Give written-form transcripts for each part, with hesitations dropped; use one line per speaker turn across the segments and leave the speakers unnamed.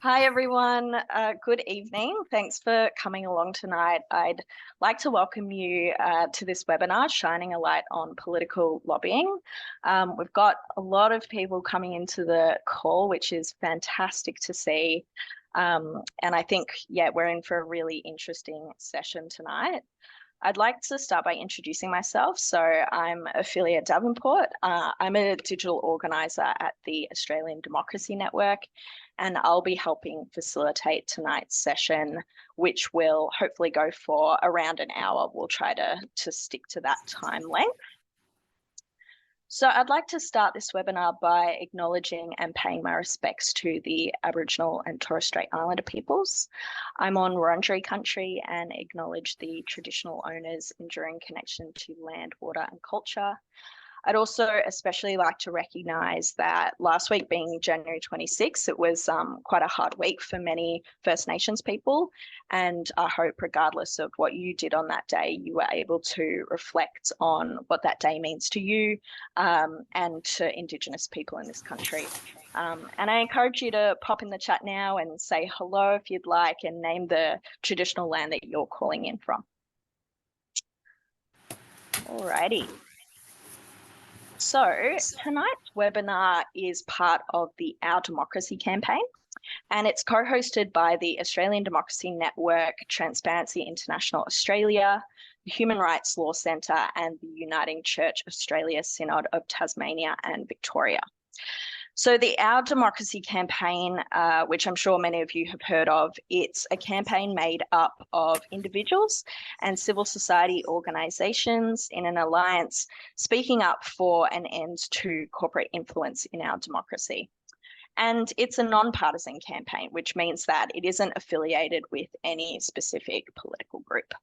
Hi, everyone. Good evening. Thanks for coming along tonight. I'd like to welcome you to this webinar, Shining a Light on Political Lobbying. We've got a lot of people coming into the call, which is fantastic to see. And I think, we're in for a really interesting session tonight. I'd like to start by introducing myself. So I'm Ophelia Davenport. I'm a digital organiser at the Australian Democracy Network, and I'll be helping facilitate tonight's session, which will hopefully go for around an hour. We'll try to stick to that time length. So I'd like to start this webinar by acknowledging and paying my respects to the Aboriginal and Torres Strait Islander peoples. I'm on Wurundjeri country and acknowledge the traditional owners' enduring connection to land, water and culture. I'd also especially like to recognise that last week being January 26th, it was quite a hard week for many First Nations people. And I hope regardless of what you did on that day, you were able to reflect on what that day means to you and to Indigenous people in this country. And I encourage you to pop in the chat now and say hello if you'd like and name the traditional land that you're calling in from. Alrighty. So tonight's webinar is part of the Our Democracy campaign, and it's co-hosted by the Australian Democracy Network, Transparency International Australia, the Human Rights Law Centre, and the Uniting Church Australia Synod of Tasmania and Victoria. So the Our Democracy campaign, which I'm sure many of you have heard of, it's a campaign made up of individuals and civil society organisations in an alliance speaking up for an end to corporate influence in our democracy. And it's a non-partisan campaign, which means that it isn't affiliated with any specific political group.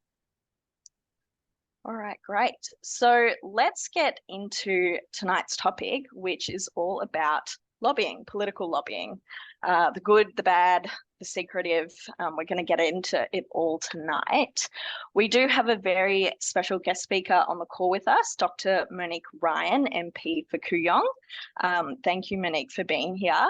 All right, great. So let's get into tonight's topic, which is all about lobbying, political lobbying, the good, the bad, the secretive. We're going to get into it all tonight. We do have a very special guest speaker on the call with us, Dr Monique Ryan, MP for Kooyong. Thank you, Monique, for being here.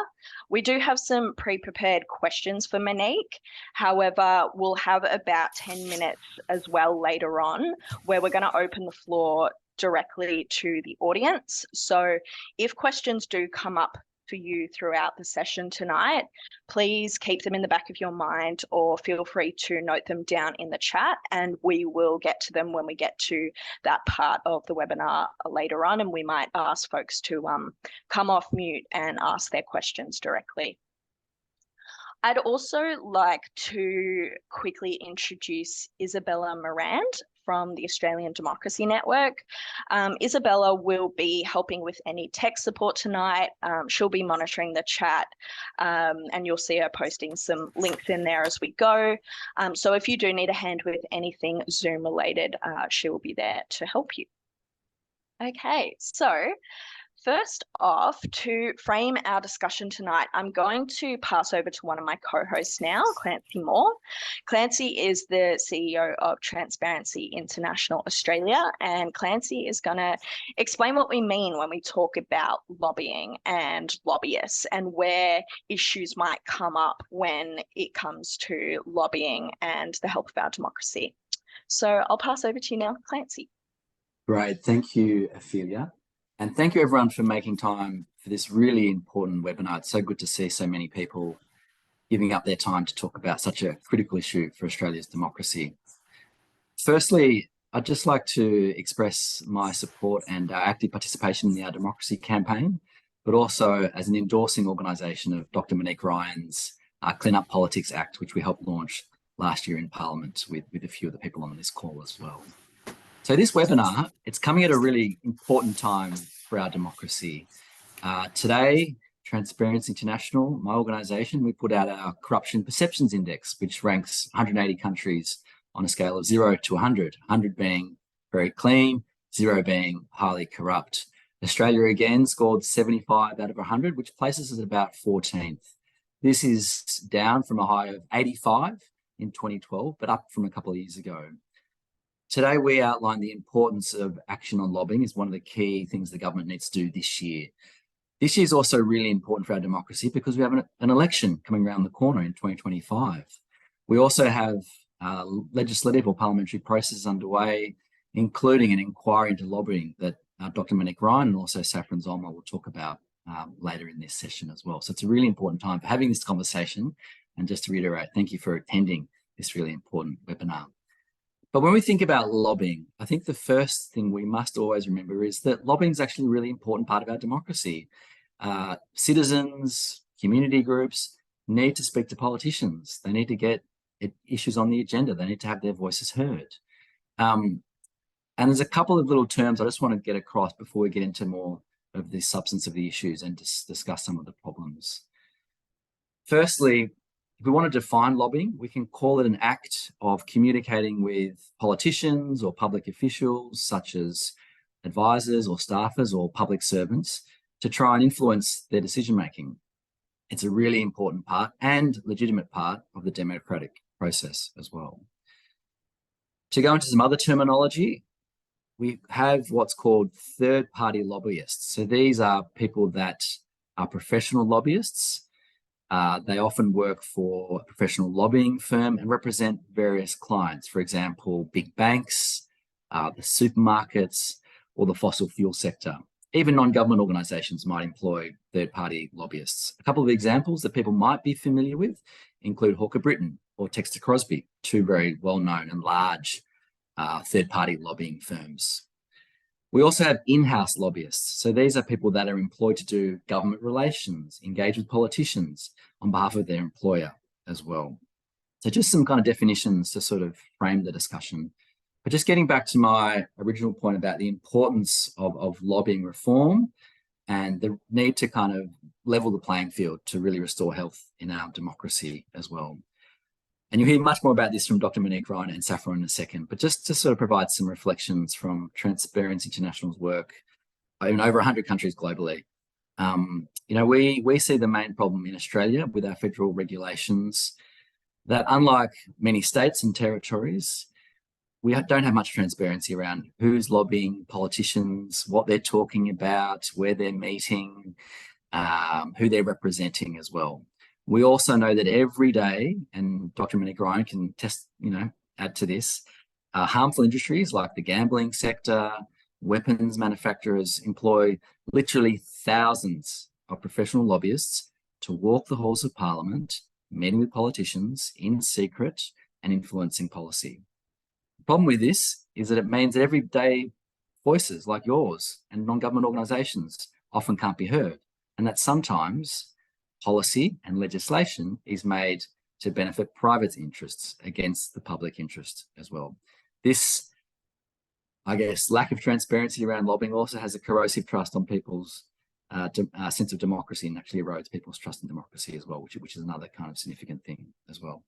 We do have some pre-prepared questions for Monique. However, we'll have about 10 minutes as well later on where we're going to open the floor directly to the audience. So if questions do come up for you throughout the session tonight, please keep them in the back of your mind or feel free to note them down in the chat, and we will get to them when we get to that part of the webinar later on, and we might ask folks to come off mute and ask their questions directly. I'd also like to quickly introduce Isabella Morand from the Australian Democracy Network. Isabella will be helping with any tech support tonight. She'll be monitoring the chat and you'll see her posting some links in there as we go. So if you do need a hand with anything Zoom related, she will be there to help you. Okay, so first off, to frame our discussion tonight, I'm going to pass over to one of my co-hosts now, Clancy Moore. Clancy is the CEO of Transparency International Australia, and Clancy is going to explain what we mean when we talk about lobbying and lobbyists and where issues might come up when it comes to lobbying and the health of our democracy. So I'll pass over to you now, Clancy.
Great, thank you, Ophelia. And thank you everyone for making time for this really important webinar. It's so good to see so many people giving up their time to talk about such a critical issue for Australia's democracy. Firstly, I'd just like to express my support and active participation in the Our Democracy campaign, but also as an endorsing organisation of Dr Monique Ryan's Clean Up Politics Act, which we helped launch last year in Parliament with a few of the people on this call as well. So this webinar, it's coming at a really important time for our democracy. Today, Transparency International, my organisation, we put out our Corruption Perceptions Index, which ranks 180 countries on a scale of 0 to 100, 100 being very clean, 0 being highly corrupt. Australia again scored 75 out of 100, which places us at about 14th. This is down from a high of 85 in 2012, but up from a couple of years ago. Today, we outline the importance of action on lobbying as one of the key things the government needs to do this year. This year is also really important for our democracy because we have an election coming around the corner in 2025. We also have legislative or parliamentary processes underway, including an inquiry into lobbying that Dr Monique Ryan and also Saffron Zolma will talk about later in this session as well. So it's a really important time for having this conversation. And just to reiterate, thank you for attending this really important webinar. But when we think about lobbying, I think the first thing we must always remember is that lobbying is actually a really important part of our democracy. Citizens, community groups need to speak to politicians. They need to get issues on the agenda. They need to have their voices heard. And there's a couple of little terms I just want to get across before we get into more of the substance of the issues and discuss some of the problems. Firstly, if we want to define lobbying, we can call it an act of communicating with politicians or public officials, such as advisors or staffers or public servants, to try and influence their decision-making. It's a really important part and legitimate part of the democratic process as well. To go into some other terminology, we have what's called third-party lobbyists. So these are people that are professional lobbyists. They often work for a professional lobbying firm and represent various clients, for example, big banks, the supermarkets, or the fossil fuel sector. Even non-government organisations might employ third-party lobbyists. A couple of examples that people might be familiar with include Hawker Britain or Textor Crosby, two very well-known and large third-party lobbying firms. We also have in-house lobbyists. So these are people that are employed to do government relations, engage with politicians on behalf of their employer as well. So just some kind of definitions to sort of frame the discussion. But just getting back to my original point about the importance of lobbying reform and the need to kind of level the playing field to really restore health in our democracy as well. And you'll hear much more about this from Dr Monique Ryan and Saffron in a second, but just to sort of provide some reflections from Transparency International's work in over 100 countries globally. We see the main problem in Australia with our federal regulations that, unlike many states and territories, we don't have much transparency around who's lobbying politicians, what they're talking about, where they're meeting, who they're representing as well. We also know that every day, and Dr Monique Ryan can add to this, harmful industries like the gambling sector, weapons manufacturers employ literally thousands of professional lobbyists to walk the halls of Parliament, meeting with politicians in secret and influencing policy. The problem with this is that it means that everyday voices like yours and non-government organisations often can't be heard, and that sometimes policy and legislation is made to benefit private interests against the public interest as well. This, I guess, lack of transparency around lobbying also has a corrosive trust on people's sense of democracy, and actually erodes people's trust in democracy as well, which is another kind of significant thing as well.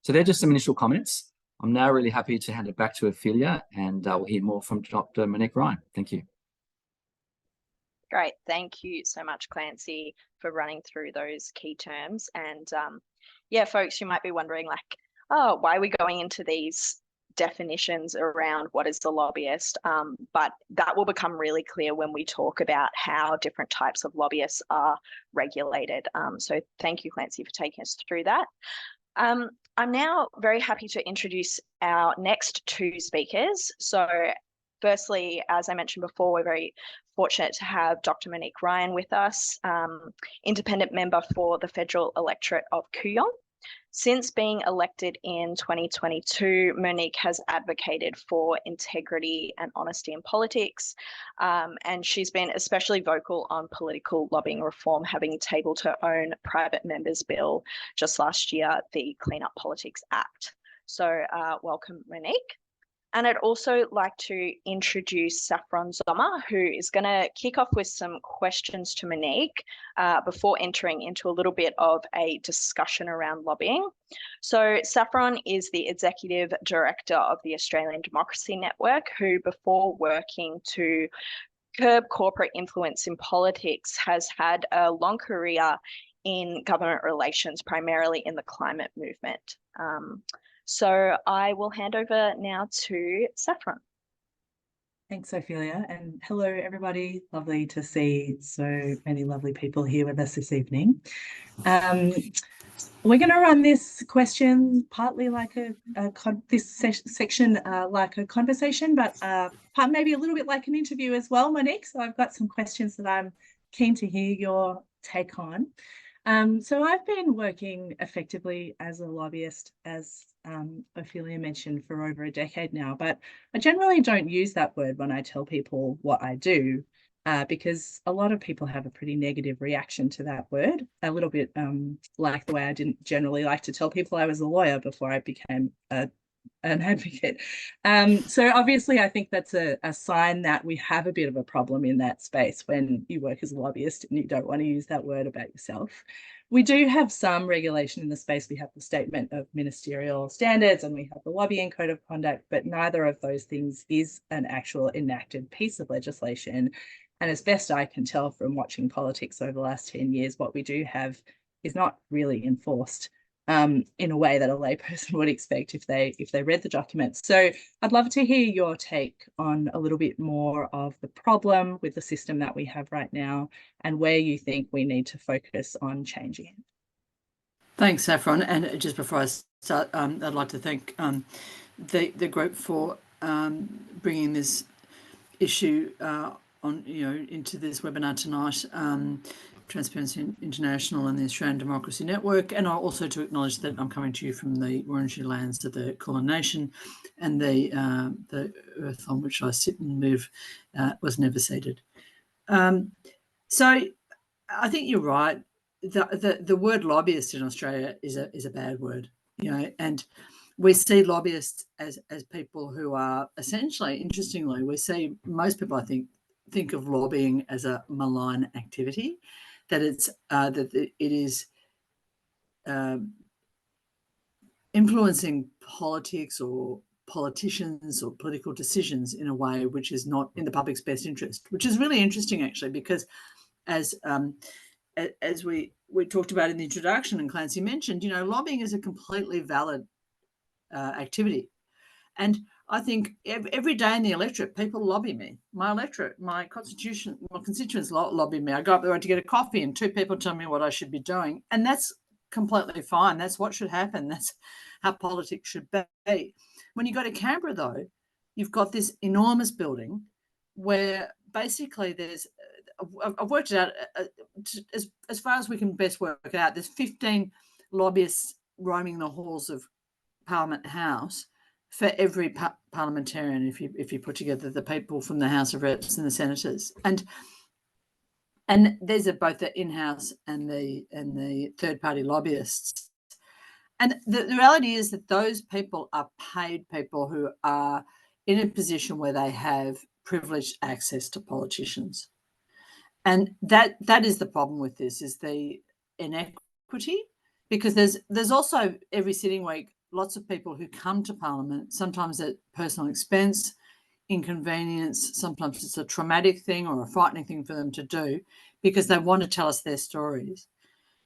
So they're just some initial comments. I'm now really happy to hand it back to Ophelia, and we'll hear more from Dr Monique Ryan. Thank you.
Great. Thank you so much, Clancy, for running through those key terms. And yeah, folks, you might be wondering, like, oh, why are we going into these definitions around what is the lobbyist? But that will become really clear when we talk about how different types of lobbyists are regulated. So thank you, Clancy, for taking us through that. I'm now very happy to introduce our next two speakers. So firstly, as I mentioned before, we're very fortunate to have Dr Monique Ryan with us, independent member for the federal electorate of Kooyong. Since being elected in 2022, Monique has advocated for integrity and honesty in politics, and she's been especially vocal on political lobbying reform, having tabled her own private members bill just last year, the Clean Up Politics Act. So welcome, Monique. And I'd also like to introduce Saffron Zolma, who is going to kick off with some questions to Monique before entering into a little bit of a discussion around lobbying. So Saffron is the Executive Director of the Australian Democracy Network, who, before working to curb corporate influence in politics, has had a long career in government relations, primarily in the climate movement. So I will hand over now to Saffron.
Thanks, Ophelia, and hello, everybody. Lovely to see so many lovely people here with us this evening. We're going to run this question partly like this section like a conversation, but maybe a little bit like an interview as well, Monique. So I've got some questions that I'm keen to hear your take on. So I've been working effectively as a lobbyist, as Ophelia mentioned, for over a decade now, but I generally don't use that word when I tell people what I do, because a lot of people have a pretty negative reaction to that word, a little bit like the way I didn't generally like to tell people I was a lawyer before I became an advocate. So obviously I think that's a sign that we have a bit of a problem in that space when you work as a lobbyist and you don't want to use that word about yourself. We do have some regulation in the space. We have the Statement of Ministerial Standards and we have the Lobbying Code of Conduct, but neither of those things is an actual enacted piece of legislation. And as best I can tell from watching politics over the last 10 years, what we do have is not really enforced in a way that a layperson would expect if they read the documents. So I'd love to hear your take on a little bit more of the problem with the system that we have right now and where you think we need to focus on changing it.
Thanks, Saffron. And just before I start, I'd like to thank the group for bringing this issue into this webinar tonight. Transparency International and the Australian Democracy Network, and also to acknowledge that I'm coming to you from the Wurundjeri lands of the Kulin Nation, and the earth on which I sit and live was never ceded. So I think you're right. The word lobbyist in Australia is a bad word, and we see lobbyists as people who are essentially, interestingly, we see most people, I think of lobbying as a malign activity, that it is influencing politics or politicians or political decisions in a way which is not in the public's best interest, which is really interesting actually, because as we talked about in the introduction and Clancy mentioned, lobbying is a completely valid activity. And I think every day in the electorate, people lobby me. My electorate, my constituents lobby me. I go up there to get a coffee and two people tell me what I should be doing. And that's completely fine. That's what should happen. That's how politics should be. When you go to Canberra, though, you've got this enormous building where basically I've worked it out as far as we can best work it out. There's 15 lobbyists roaming the halls of Parliament House for every parliamentarian, if you put together the people from the House of Reps and the senators, and these are both the in-house and the third-party lobbyists. And the reality is that those people are paid people who are in a position where they have privileged access to politicians, and that is the problem with this, is the inequity, because there's also every sitting week lots of people who come to Parliament, sometimes at personal expense, inconvenience, sometimes it's a traumatic thing or a frightening thing for them to do because they want to tell us their stories.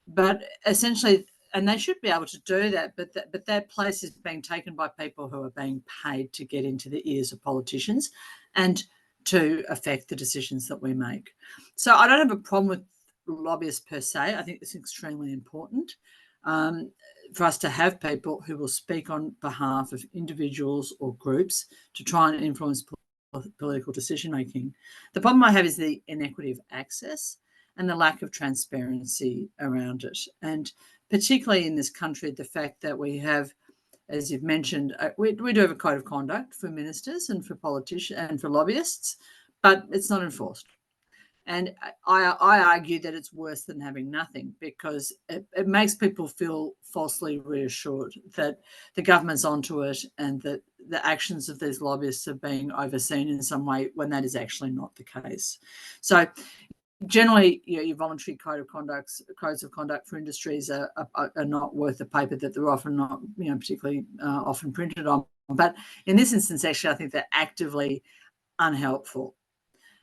But essentially, and they should be able to do that, but that place is being taken by people who are being paid to get into the ears of politicians and to affect the decisions that we make. So I don't have a problem with lobbyists per se. I think it's extremely important for us to have people who will speak on behalf of individuals or groups to try and influence political decision making. The problem I have is the inequity of access and the lack of transparency around it. And particularly in this country, the fact that we have, as you've mentioned, we do have a code of conduct for ministers and for politicians and for lobbyists, but it's not enforced. And I argue that it's worse than having nothing, because it makes people feel falsely reassured that the government's onto it and that the actions of these lobbyists are being overseen in some way when that is actually not the case. So generally, your voluntary codes of conduct for industries are not worth the paper that they're often not, particularly often printed on. But in this instance, actually, I think they're actively unhelpful.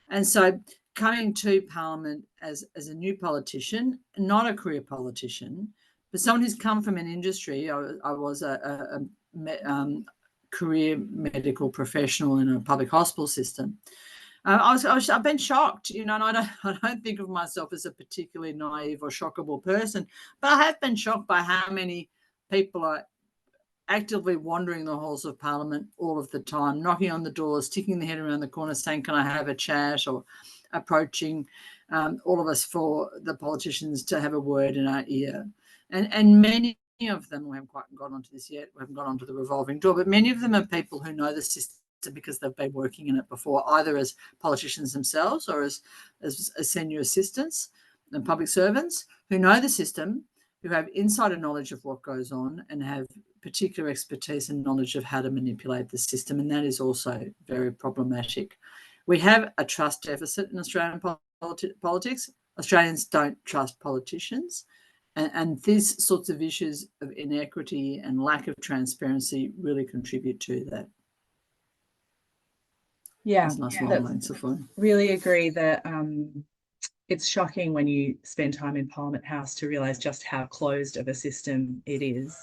And so coming to Parliament as a new politician, not a career politician, but someone who's come from an industry. I was a career medical professional in a public hospital system, I've been shocked, and I don't think of myself as a particularly naive or shockable person, but I have been shocked by how many people are actively wandering the halls of Parliament all of the time, knocking on the doors, sticking their head around the corner, saying, "Can I have a chat?" or approaching all of us for the politicians to have a word in our ear, and many of them, we haven't quite got onto this yet, we haven't got onto the revolving door, but many of them are people who know the system because they've been working in it before, either as politicians themselves or as senior assistants and public servants who know the system, who have insider knowledge of what goes on and have particular expertise and knowledge of how to manipulate the system, and that is also very problematic. We have a trust deficit in Australian politics. Australians don't trust politicians, and these sorts of issues of inequity and lack of transparency really contribute to that.
Yeah,
that's nice long answer for you.
Really agree that it's shocking when you spend time in Parliament House to realise just how closed of a system it is.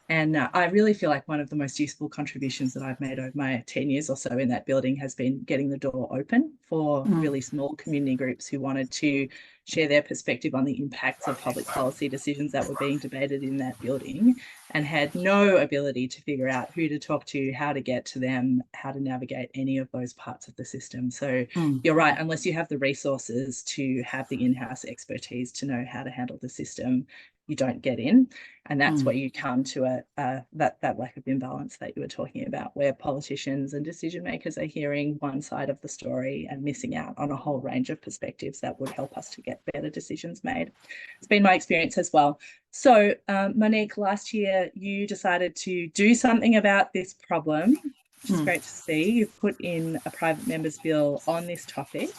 And I really feel like one of the most useful contributions that I've made over my 10 years or so in that building has been getting the door open for really small community groups who wanted to share their perspective on the impacts of public policy decisions that were being debated in that building, and had no ability to figure out who to talk to, how to get to them, how to navigate any of those parts of the system. So you're right, unless you have the resources to have the in-house expertise to know how to handle the system, you don't get in. And that's where you come to that lack of imbalance that you were talking about, where politicians and decision makers are hearing one side of the story and missing out on a whole range of perspectives that would help us to get better decisions made. It's been my experience as well. So Monique, last year you decided to do something about this problem, which is great to see. You've put in a private members bill on this topic.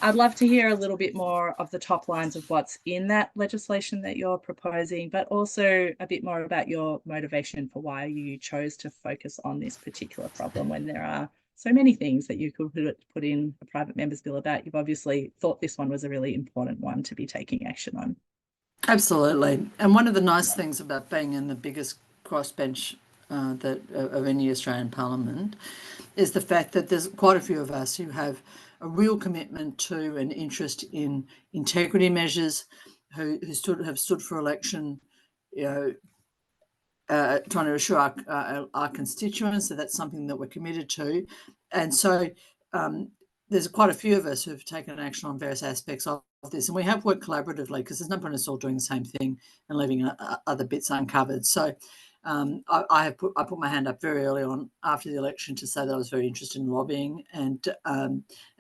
I'd love to hear a little bit more of the top lines of what's in that legislation that you're proposing, but also a bit more about your motivation for why you chose to focus on this particular problem when there are so many things that you could put in a private members bill about. You've obviously thought this one was a really important one to be taking action on.
Absolutely. And one of the nice things about being in the biggest crossbench of any Australian Parliament is the fact that there's quite a few of us who have a real commitment to and interest in integrity measures, who have stood for election, trying to assure our constituents that that's something that we're committed to. And so there's quite a few of us who have taken action on various aspects of this, and we have worked collaboratively because there's no point in us all doing the same thing and leaving other bits uncovered. So I put my hand up very early on after the election to say that I was very interested in lobbying, and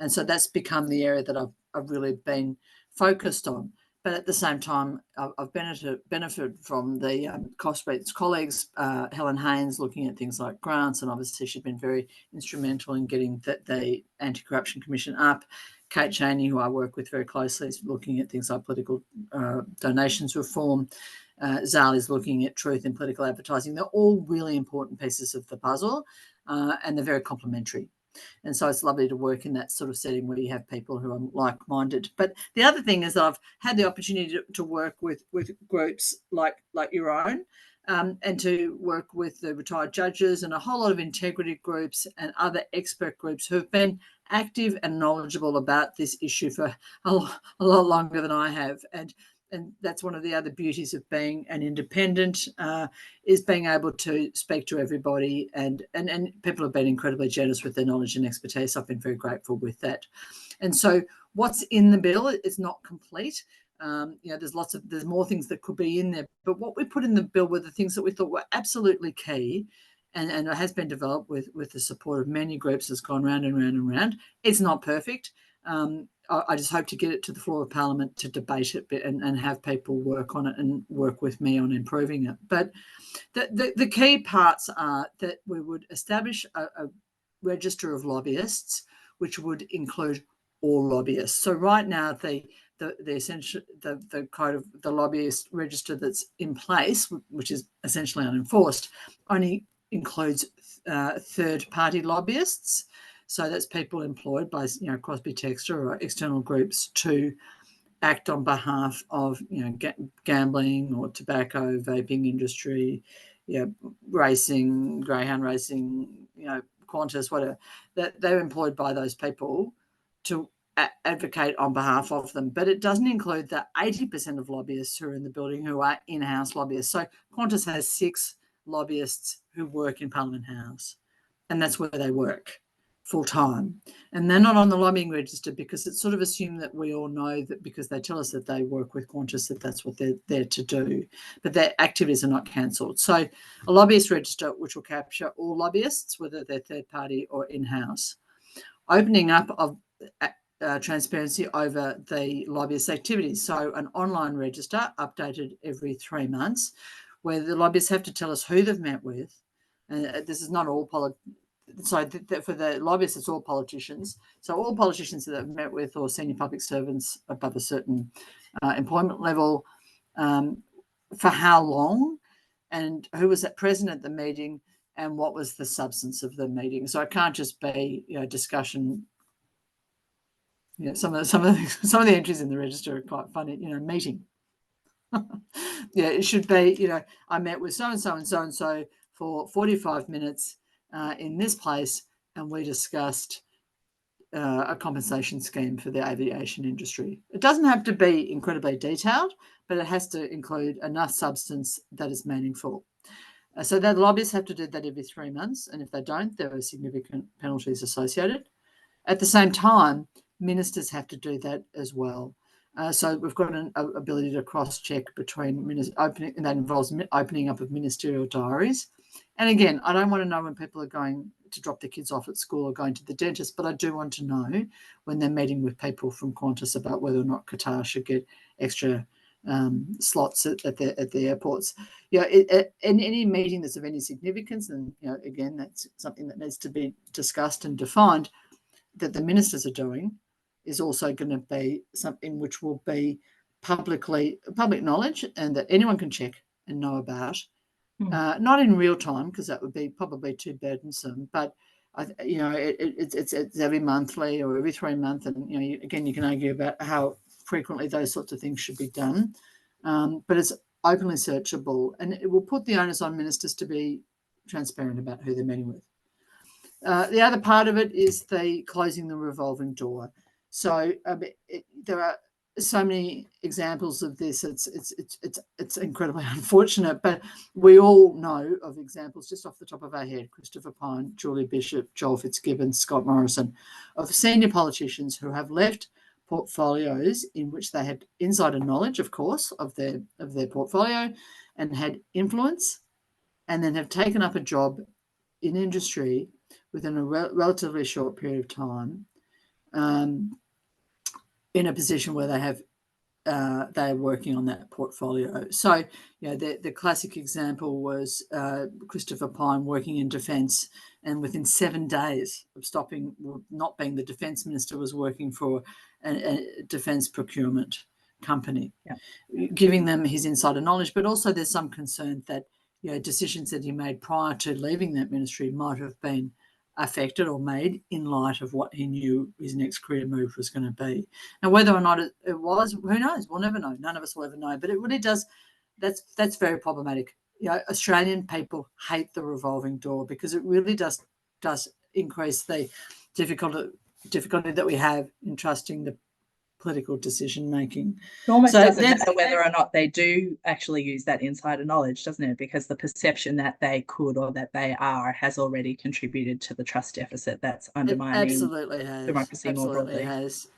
so that's become the area that I've really been focused on. But at the same time, I've benefited from the Crossbench colleagues, Helen Haynes, looking at things like grants, and obviously she's been very instrumental in getting the Anti-Corruption Commission up. Kate Chaney, who I work with very closely, is looking at things like political donations reform. Zal is looking at truth in political advertising. They're all really important pieces of the puzzle, and they're very complementary. And so it's lovely to work in that sort of setting where you have people who are like-minded. But the other thing is that I've had the opportunity to work with groups like your own, and to work with the retired judges and a whole lot of integrity groups and other expert groups who have been active and knowledgeable about this issue for a lot longer than I have. And that's one of the other beauties of being an independent, is being able to speak to everybody, and people have been incredibly generous with their knowledge and expertise. I've been very grateful with that. And so what's in the bill is not complete. There's more things that could be in there, but what we put in the bill were the things that we thought were absolutely key, and it has been developed with the support of many groups. It's gone round and round and round. It's not perfect. I just hope to get it to the floor of Parliament to debate it and have people work on it and work with me on improving it. But the key parts are that we would establish a register of lobbyists, which would include all lobbyists. So right now, the code of the lobbyist register that's in place, which is essentially unenforced, only includes third-party lobbyists. So that's people employed by, Crosby Textor or external groups to act on behalf of, gambling or tobacco, vaping industry, racing, greyhound racing, Qantas, whatever, that they're employed by those people to advocate on behalf of them. But it doesn't include the 80% of lobbyists who are in the building who are in-house lobbyists. So Qantas has 6 lobbyists who work in Parliament House, and that's where they work full-time. And they're not on the lobbying register because it's sort of assumed that we all know that because they tell us that they work with Qantas, that that's what they're there to do. But their activities are not cancelled. So a lobbyist register, which will capture all lobbyists, whether they're third-party or in-house. Opening up of transparency over the lobbyist activities. So an online register updated every 3 months where the lobbyists have to tell us who they've met with. And this is not all for the lobbyists, it's all politicians. So all politicians that have met with or senior public servants above a certain employment level, for how long, and who was present at the meeting, and what was the substance of the meeting. So it can't just be discussion. Some of the entries in the register are quite funny. Meeting. It should be. I met with so and so and so and so for 45 minutes. In this place, and we discussed a compensation scheme for the aviation industry. It doesn't have to be incredibly detailed, but it has to include enough substance that is meaningful. So the lobbyists have to do that every 3 months, and if they don't, there are significant penalties associated. At the same time, ministers have to do that as well. So we've got an ability to cross-check between opening, and that involves opening up of ministerial diaries. And again, I don't want to know when people are going to drop their kids off at school or going to the dentist, but I do want to know when they're meeting with people from Qantas about whether or not Qatar should get extra slots at the airports. In any meeting that's of any significance, and again, that's something that needs to be discussed and defined, that the ministers are doing, is also going to be something which will be public knowledge and that anyone can check and know about. Not in real time, because that would be probably too burdensome, but it's every monthly or every 3 months, and again, you can argue about how frequently those sorts of things should be done, but it's openly searchable, and it will put the onus on ministers to be transparent about who they're meeting with. The other part of it is the closing the revolving door. So there are so many examples of this. It's incredibly unfortunate, but we all know of examples just off the top of our head: Christopher Pyne, Julie Bishop, Joel Fitzgibbon, Scott Morrison, of senior politicians who have left portfolios in which they had insider knowledge, of course, of their portfolio, and had influence, and then have taken up a job in industry within a relatively short period of time, in a position where they're working on that portfolio. So, the classic example was Christopher Pyne working in defence, and within 7 days of not being the defence minister, was working for a defence procurement company, giving them his insider knowledge. But also there's some concern that decisions that he made prior to leaving that ministry might have been affected or made in light of what he knew his next career move was going to be. Now, whether or not it was, who knows? We'll never know. None of us will ever know. But it really does. That's very problematic. Australian people hate the revolving door because it really does increase the difficulty that we have in trusting the political decision making.
It almost doesn't matter whether or not they do actually use that insider knowledge, doesn't it? Because the perception that they could or that they are has already contributed to the trust deficit that's undermining democracy more broadly.
Has.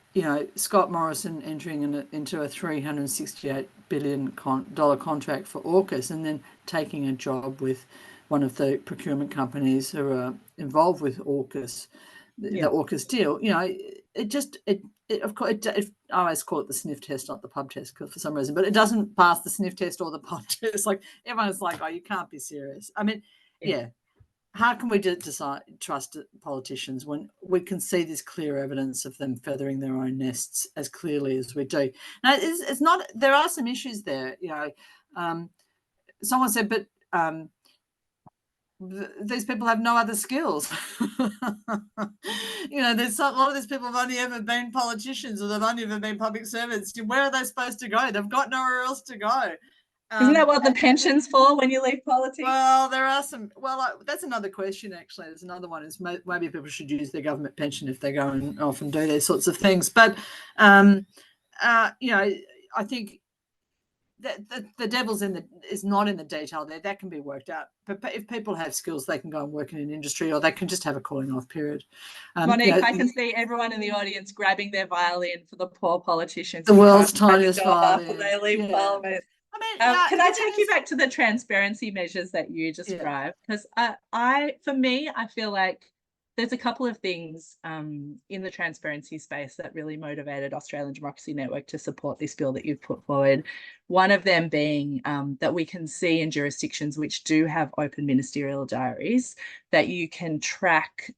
Scott Morrison entering into a $368 billion contract for AUKUS, and then taking a job with one of the procurement companies who are involved with AUKUS, the AUKUS deal. Of course, I always call it the sniff test, not the pub test, for some reason, but it doesn't pass the sniff test or the pub test. Like, everyone's like, oh, you can't be serious. I mean, how can we trust politicians when we can see this clear evidence of them feathering their own nests as clearly as we do? Now, it's not. There are some issues there. Someone said, but these people have no other skills. There's a lot of these people have only ever been politicians, or they've only ever been public servants. Where are they supposed to go? They've got nowhere else to go.
Isn't that what the pension's for when you leave politics?
Well, there are some. Well, that's another question. Actually, there's another one. Is maybe people should use their government pension if they go and off and do these sorts of things. But you know, I think the devil's is not in the detail there. That can be worked out. But if people have skills, they can go and work in an industry, or they can just have a cooling off period.
Monique,
you know,
I can see everyone in the audience grabbing their violin for the poor politicians.
The
who
world's
can't find a
tiniest
job
violin.
after they leave Parliament.
I mean,
Can I take you back to the transparency measures that you described? Because for me, I feel like there's a couple of things in the transparency space that really motivated Australian Democracy Network to support this bill that you've put forward. One of them being that we can see in jurisdictions which do have open ministerial diaries that you can track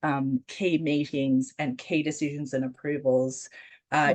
key meetings and key decisions and approvals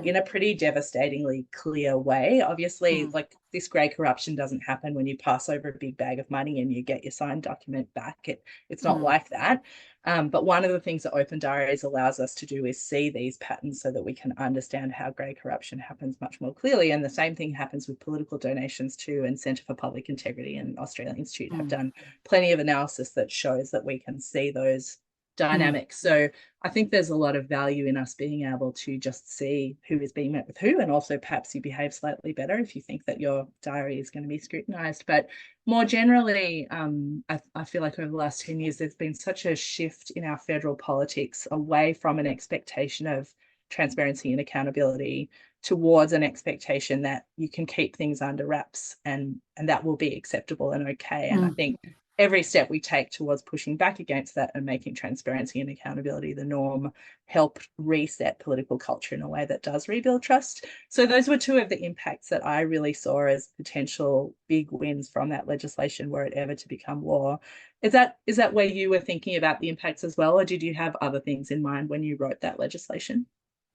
in a pretty devastatingly clear way. Obviously, like this grey corruption doesn't happen when you pass over a big bag of money and you get your signed document back. It's not like that. But one of the things that Open Diaries allows us to do is see these patterns so that we can understand how grey corruption happens much more clearly. And the same thing happens with political donations too. And Centre for Public Integrity and Australian Institute have done plenty of analysis that shows that we can see those dynamics. So I think there's a lot of value in us being able to just see who is being met with who, and also perhaps you behave slightly better if you think that your diary is going to be scrutinised. But more generally, I feel like over the last 10 years, there's been such a shift in our federal politics away from an expectation of transparency and accountability towards an expectation that you can keep things under wraps and that will be acceptable and okay. And I think every step we take towards pushing back against that and making transparency and accountability the norm help reset political culture in a way that does rebuild trust. So those were two of the impacts that I really saw as potential big wins from that legislation were it ever to become law. Is that where you were thinking about the impacts as well, or did you have other things in mind when you wrote that legislation?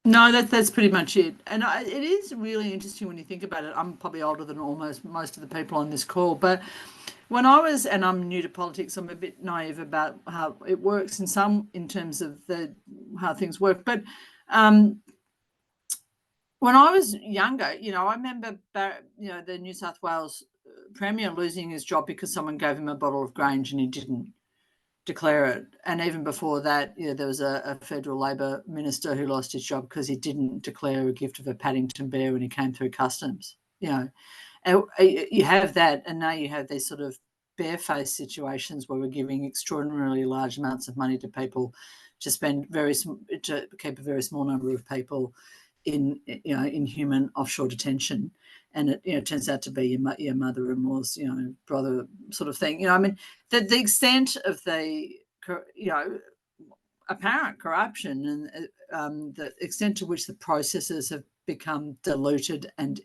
No, that's pretty much it. And it is really interesting when you think about it. I'm probably older than almost most of the people on this call, but when and I'm new to politics, I'm a bit naive about how it works in terms of how things work. But when I was younger, I remember, the New South Wales Premier losing his job because someone gave him a bottle of Grange and he didn't declare it. And even before that, there was a federal Labor minister who lost his job because he didn't declare a gift of a Paddington bear when he came through customs. And you have that, and now you have these sort of barefaced situations where we're giving extraordinarily large amounts of money to people to to keep a very small number of people in human offshore detention. And it turns out to be your mother-in-law's brother sort of thing. I mean, the extent of the apparent corruption and the extent to which the processes have become diluted and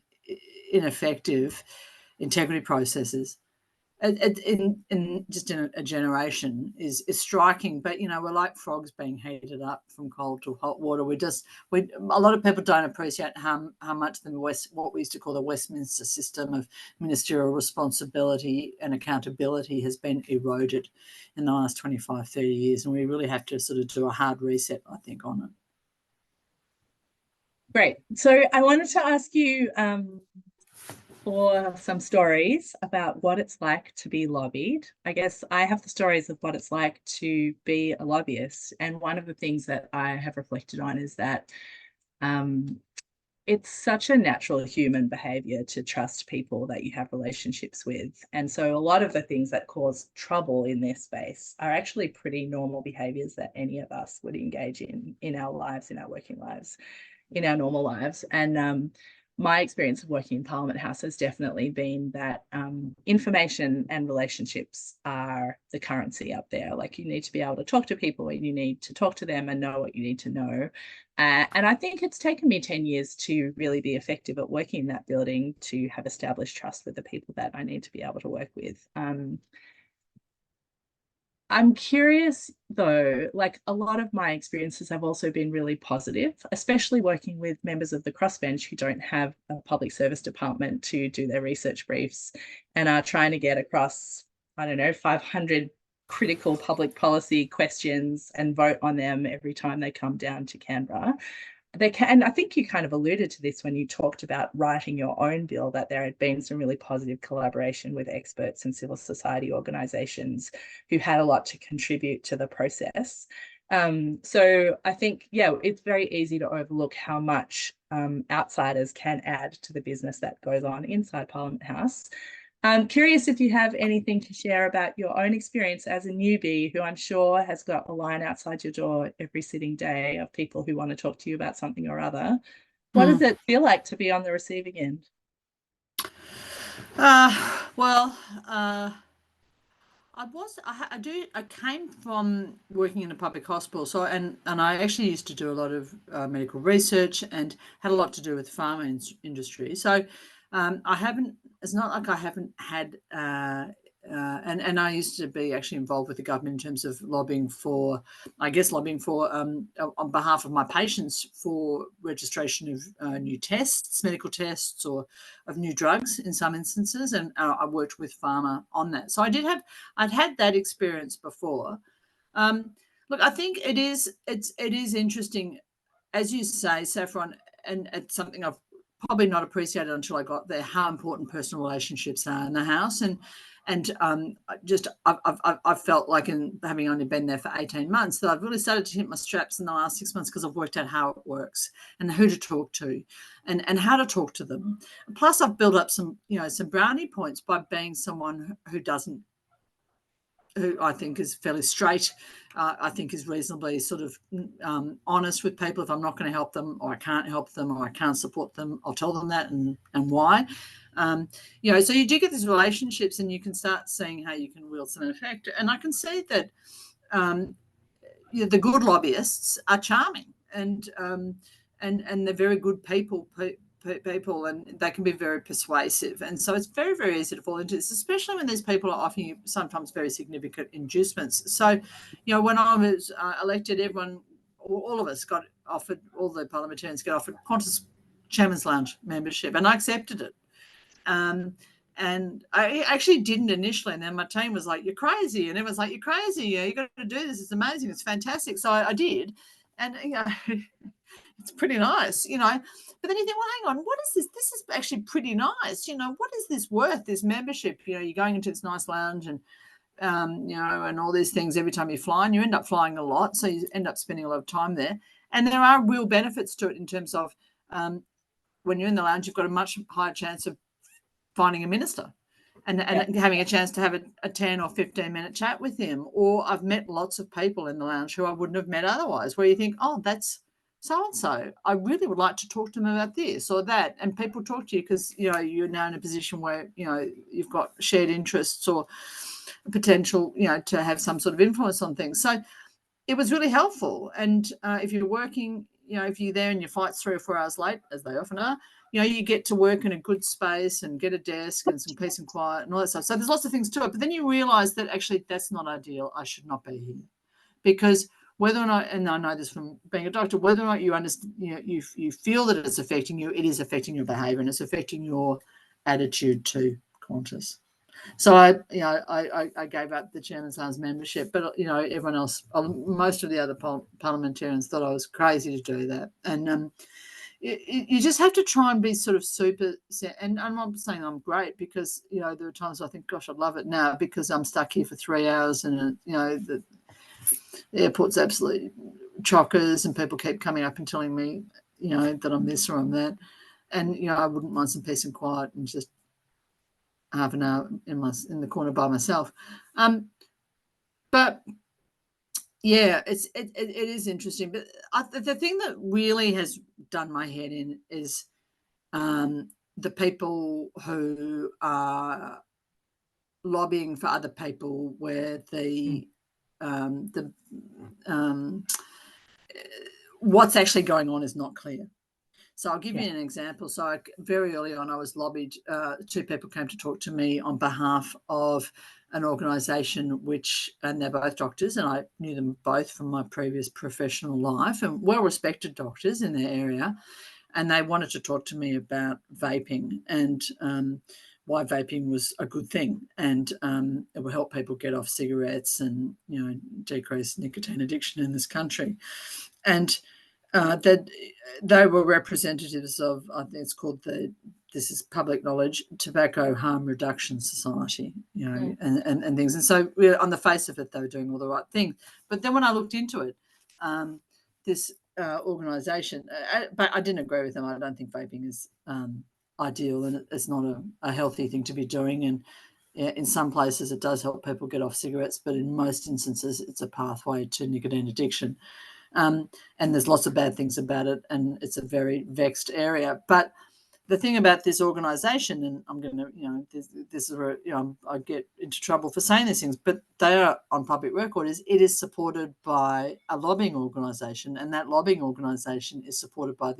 ineffective integrity processes in just in a generation is striking. But we're like frogs being heated up from cold to hot water. A lot of people don't appreciate how much what we used to call the Westminster system of ministerial responsibility and accountability has been eroded in the last 25, 30 years, and we really have to sort of do a hard reset, I think, on it.
Great. So I wanted to ask you for some stories about what it's like to be lobbied. I guess I have the stories of what it's like to be a lobbyist. And one of the things that I have reflected on is that it's such a natural human behavior to trust people that you have relationships with. And so a lot of the things that cause trouble in this space are actually pretty normal behaviors that any of us would engage in our lives, in our working lives, in our normal lives. And my experience of working in Parliament House has definitely been that information and relationships are the currency up there. Like, you need to be able to talk to people and you need to talk to them and know what you need to know. And I think it's taken me 10 years to really be effective at working in that building, to have established trust with the people that I need to be able to work with. I'm curious though, like, a lot of my experiences have also been really positive, especially working with members of the crossbench who don't have a public service department to do their research briefs and are trying to get across, 500 critical public policy questions and vote on them every time they come down to Canberra. They can, and I think you kind of alluded to this when you talked about writing your own bill, that there had been some really positive collaboration with experts and civil society organisations who had a lot to contribute to the process. So I think, yeah, it's very easy to overlook how much outsiders can add to the business that goes on inside Parliament House. I'm curious if you have anything to share about your own experience as a newbie, who I'm sure has got a line outside your door every sitting day of people who want to talk to you about something or other. What does it feel like to be on the receiving end?
I came from working in a public hospital, so and I actually used to do a lot of medical research and had a lot to do with the pharma industry. So I haven't. It's not like I haven't had. And I used to be actually involved with the government in terms of lobbying for on behalf of my patients for registration of new tests, medical tests, or of new drugs in some instances. And I worked with pharma on that. So I'd had that experience before. Look, I think it is interesting, as you say, Saffron, and it's something I've probably not appreciated until I got there, how important personal relationships are in the house. I've felt like, in having only been there for 18 months, that I've really started to hit my straps in the last 6 months, because I've worked out how it works and who to talk to and how to talk to them. Plus, I've built up some brownie points by being someone who I think is fairly straight. I think is reasonably sort of honest with people. If I'm not going to help them, or I can't help them, or I can't support them, I'll tell them that and why. So you do get these relationships, and you can start seeing how you can wield some effect. And I can see that the good lobbyists are charming, and they're very good people, and they can be very persuasive. And so it's very, very easy to fall into this, especially when these people are offering you sometimes very significant inducements. So, when I was elected, all of us got offered, all the parliamentarians got offered Qantas Chairman's Lounge membership, and I accepted it. And I actually didn't initially, and then my team was like, "You're crazy," and everyone's like, "You're crazy. You got to do this. It's amazing. It's fantastic." So I did, and it's pretty nice, But then you think, well, hang on, what is this? This is actually pretty nice. What is this worth, this membership? You're going into this nice lounge and, and all these things every time you fly, and you end up flying a lot. So you end up spending a lot of time there. And there are real benefits to it in terms of when you're in the lounge, you've got a much higher chance of finding a minister and having a chance to have a 10 or 15-minute chat with him. Or I've met lots of people in the lounge who I wouldn't have met otherwise, where you think, oh, that's so-and-so, I really would like to talk to them about this or that. And people talk to you because, you're now in a position where, you've got shared interests or potential, to have some sort of influence on things. So it was really helpful. And if you're working, if you're there and your flight's 3 or 4 hours late, as they often are, you get to work in a good space and get a desk and some peace and quiet and all that stuff. So there's lots of things to it. But then you realise that actually that's not ideal. I should not be here. Because whether or not, and I know this from being a doctor, whether or not you understand, you feel that it's affecting you, it is affecting your behaviour and it's affecting your attitude to Qantas. So I gave up the Chairman's Lounge membership, but everyone else, most of the other parliamentarians thought I was crazy to do that. And you just have to try and be sort of super. And I'm not saying I'm great, because there are times I think, gosh, I'd love it now because I'm stuck here for 3 hours and the airport's absolutely chockers and people keep coming up and telling me, that I'm this or I'm that. And, I wouldn't mind some peace and quiet and just half an hour in the corner by myself. But yeah, it is interesting. But the thing that really has done my head in is the people who are lobbying for other people where what's actually going on is not clear. So I'll give you an example. So very early on, I was lobbied. 2 people came to talk to me on behalf of an organisation and they're both doctors, and I knew them both from my previous professional life, and well-respected doctors in their area. And they wanted to talk to me about vaping and why vaping was a good thing, and it will help people get off cigarettes and decrease nicotine addiction in this country. And that they were representatives of, I think it's called this is public knowledge, Tobacco Harm Reduction Society, and things. And so on the face of it, they were doing all the right things. But then when I looked into it, this organisation, but I didn't agree with them. I don't think vaping is ideal, and it's not a healthy thing to be doing. And in some places, it does help people get off cigarettes, but in most instances, it's a pathway to nicotine addiction. And there's lots of bad things about it, and it's a very vexed area. But the thing about this organisation, and I'm going to, this is where I get into trouble for saying these things, but they are on public record, is it is supported by a lobbying organisation, and that lobbying organisation is supported by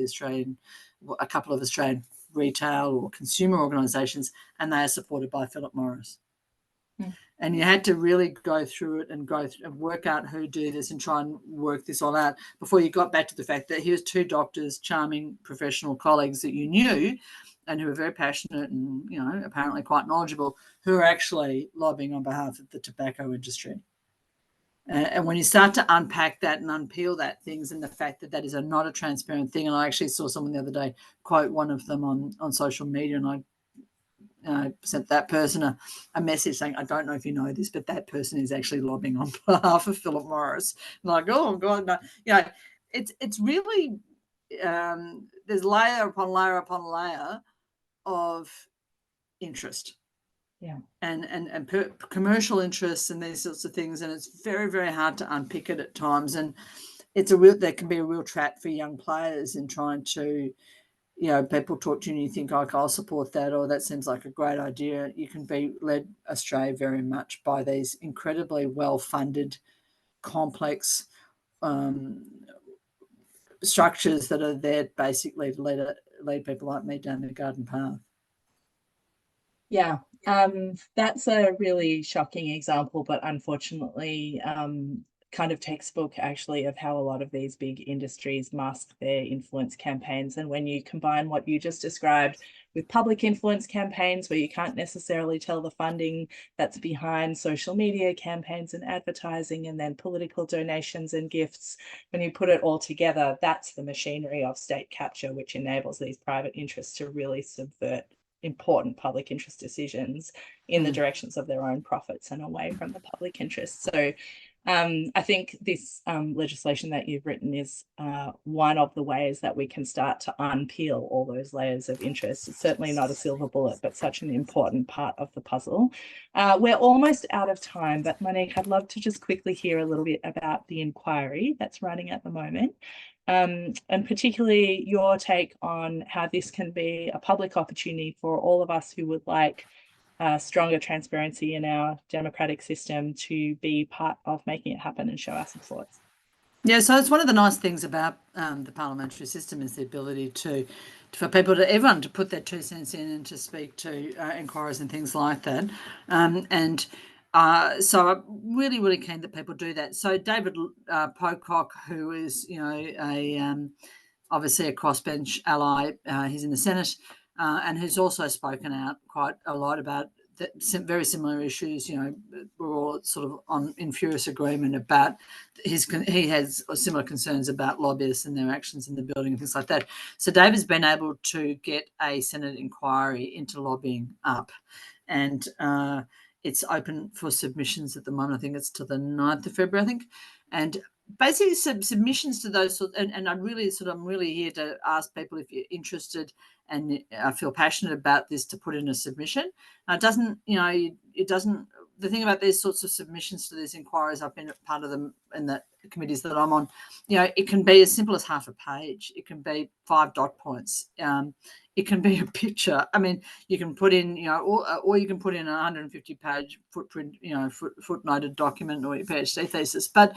a couple of Australian retail or consumer organisations, and they are supported by Philip Morris. And you had to really go through it and work out who do this and try and work this all out before you got back to the fact that here's two doctors, charming professional colleagues that you knew and who were very passionate and, apparently quite knowledgeable, who are actually lobbying on behalf of the tobacco industry. And when you start to unpack that and unpeel that things and the fact that is not a transparent thing, and I actually saw someone the other day quote one of them on social media, and I sent that person a message saying, I don't know if you know this, but that person is actually lobbying on behalf of Philip Morris. I'm like, oh God, no. It's really there's layer upon layer upon layer of interest.
Yeah.
And commercial interests and these sorts of things, and it's very, very hard to unpick it at times. And there can be a real trap for young players in trying to, people talk to you and you think, okay, I'll support that, or that seems like a great idea. You can be led astray very much by these incredibly well-funded, complex structures that are there basically to lead people like me down the garden path.
Yeah, that's a really shocking example, but unfortunately kind of textbook actually of how a lot of these big industries mask their influence campaigns. And when you combine what you just described with public influence campaigns, where you can't necessarily tell the funding that's behind social media campaigns and advertising, and then political donations and gifts, when you put it all together, that's the machinery of state capture, which enables these private interests to really subvert important public interest decisions in the directions of their own profits and away from the public interest. So I think this legislation that you've written is one of the ways that we can start to unpeel all those layers of interest. It's certainly not a silver bullet, but such an important part of the puzzle. We're almost out of time, but Monique, I'd love to just quickly hear a little bit about the inquiry that's running at the moment. And particularly your take on how this can be a public opportunity for all of us who would like stronger transparency in our democratic system to be part of making it happen and show our support.
Yeah, so it's one of the nice things about the parliamentary system is the ability for everyone to put their 2 cents in and to speak to inquiries and things like that. So I'm really, really keen that people do that. So David Pocock, who is, obviously a crossbench ally, he's in the Senate, and who's also spoken out quite a lot about very similar issues. We're all sort of in furious agreement about he has similar concerns about lobbyists and their actions in the building and things like that. So David's been able to get a Senate inquiry into lobbying up, and it's open for submissions at the moment. I think it's to the 9th of February, I think. And basically submissions to those sorts, and I'm really here to ask people, if you're interested and feel passionate about this, to put in a submission. It doesn't, the thing about these sorts of submissions to these inquiries, I've been part of them in the committees that I'm on, it can be as simple as half a page. It can be 5 dot points. It can be a picture. I mean, you can put in, or you can put in a 150-page footprint, footnoted document or your PhD thesis. But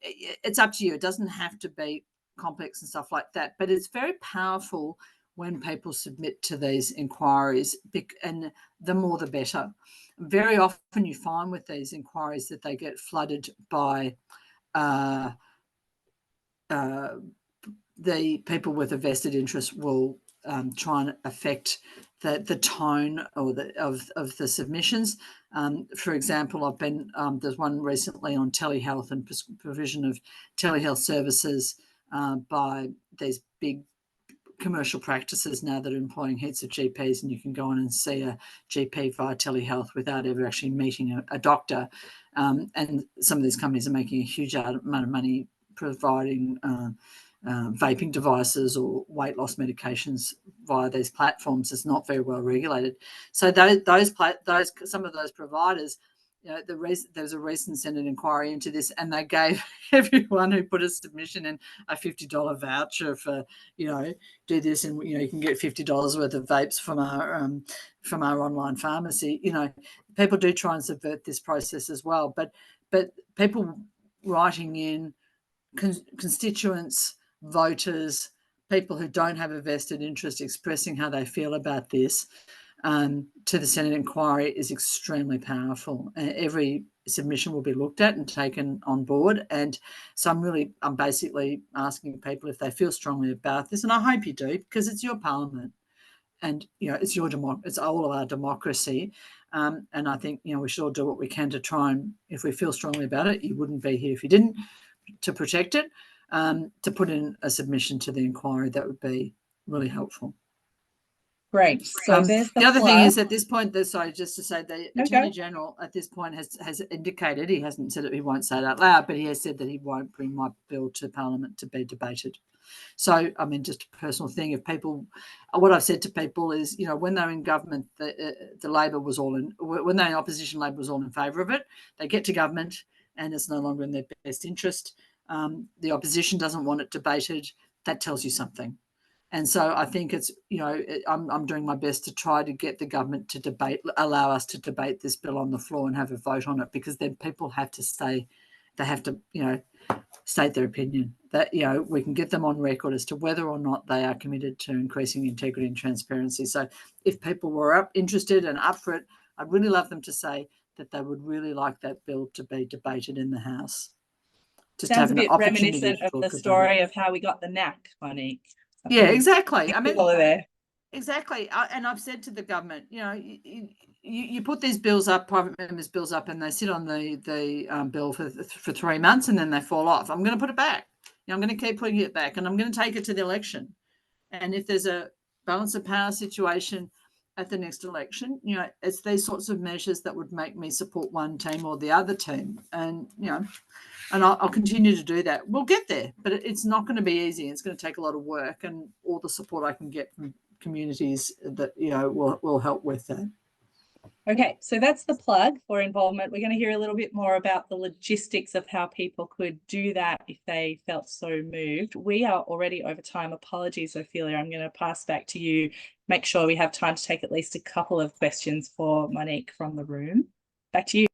it's up to you. It doesn't have to be complex and stuff like that. But it's very powerful when people submit to these inquiries, and the more the better. Very often you find with these inquiries that they get flooded by the people with a vested interest will try and affect the tone or of the submissions. For example, there's one recently on telehealth and provision of telehealth services by these big commercial practices now that are employing heaps of GPs, and you can go on and see a GP via telehealth without ever actually meeting a doctor. And some of these companies are making a huge amount of money providing vaping devices or weight loss medications via these platforms. Is not very well regulated. So some of those providers, you know, there was a recent Synod inquiry into this, and they gave everyone who put a submission in a $50 voucher for, you know, do this, and you know, you can get $50 worth of vapes from our online pharmacy. You know, people do try and subvert this process as well, but people writing in, constituents, voters, people who don't have a vested interest expressing how they feel about this to the Synod inquiry is extremely powerful. Every submission will be looked at and taken on board. And so I'm basically asking people if they feel strongly about this, and I hope you do, because it's your parliament, and you know, it's it's all of our democracy. And I think, you know, we should all do what we can to try and, if we feel strongly about it, you wouldn't be here if you didn't, to protect it, to put in a submission to the inquiry. That would be really helpful.
Great. So there's
the other thing is, at this point, sorry, just to say, the Attorney General at this point has indicated, he hasn't said it, he won't say it out loud, but he has said that he won't bring my bill to Parliament to be debated. So, I mean, just a personal thing. If people, what I've said to people is, you know, when they're in government, the Labor was all in, when they're in opposition, Labor was all in favour of it. They get to government and it's no longer in their best interest. The opposition doesn't want it debated. That tells you something. And so I think it's, you know, I'm doing my best to try to get the government to debate, allow us to debate this bill on the floor and have a vote on it, because then people have to stay, they have to, you know, state their opinion. That, you know, we can get them on record as to whether or not they are committed to increasing integrity and transparency. So if people were interested and up for it, I'd really love them to say that they would really like that bill to be debated in the House. Just
sounds a bit reminiscent of the story of how we got the knack, Monique.
Yeah, exactly. I mean,
there.
Exactly. And I've said to the government, you know, you put these bills up, private members' bills up, and they sit on the bill for 3 months and then they fall off. I'm going to put it back. You know, I'm going to keep putting it back, and I'm going to take it to the election. And if there's a balance of power situation at the next election, you know, it's these sorts of measures that would make me support one team or the other team. And, you know, and I'll continue to do that. We'll get there, but it's not going to be easy. It's going to take a lot of work, and all the support I can get from communities that, you know, will help with that.
Okay, so that's the plug for involvement. We're going to hear a little bit more about the logistics of how people could do that if they felt so moved. We are already over time. Apologies, Ophelia. I'm going to pass back to you. Make sure we have time to take at least a couple of questions for Monique from the room. Back to you.